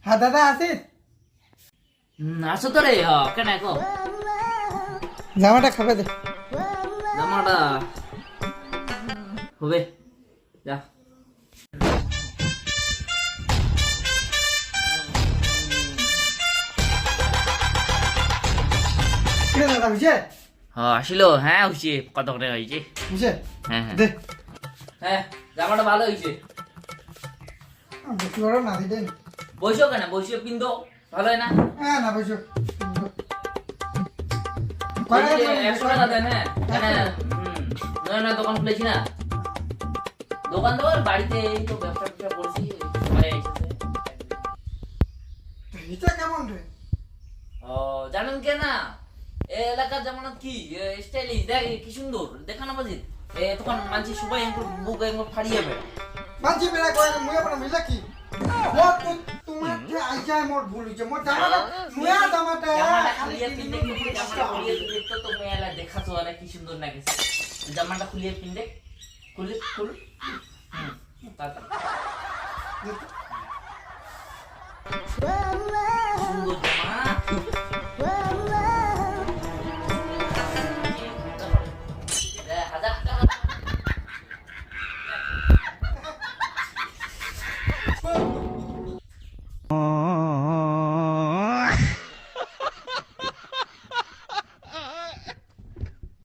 হ্যাঁ দাদা আছিস? আসো তো রে কেন কো জামাটা খাবে দে। জামাটা হবে যা কিরে দাদা হয়েছে? আসিল হ্যাঁ হয়েছে কত করে হয়েছে হয়েছে? হ্যাঁ হ্যাঁ দে। হ্যাঁ জামাটা ভালো হয়েছে বেশি বড় না দিতেন। বসো কেন বসিয়ে পিন্দো ভালো হয় না হ্যাঁ না বসো। একশো টাকা দেন হ্যাঁ না দোকান খুলেছি না দোকান তো আর বাড়িতে এই তো ব্যবসা ট্যাবসা করছি সবাই এসেছে এটা কেমন রে? ও জানেন কে না এই এলাকার যেমন কি স্টাইলিশ দেখ কি সুন্দর দেখানো বাজিত তখন মানছি সবাই বুক একবার ফাড়িয়ে যাবে মানছি মেরা কই মুয়া বড় মিলা কি? মোর তো তোমার যে আইজায় মোর ভুল হইছে। মোর জামাটা মুয়া জামাটা জামাটা খালি খুলিয়ে পিনতে জামাটা খুলিয়ে পিনতে তো মেলা দেখাছো অনেক কি সুন্দর নাকি জামাটা খুলিয়ে পিনতে খুল তাড়াতাড়ি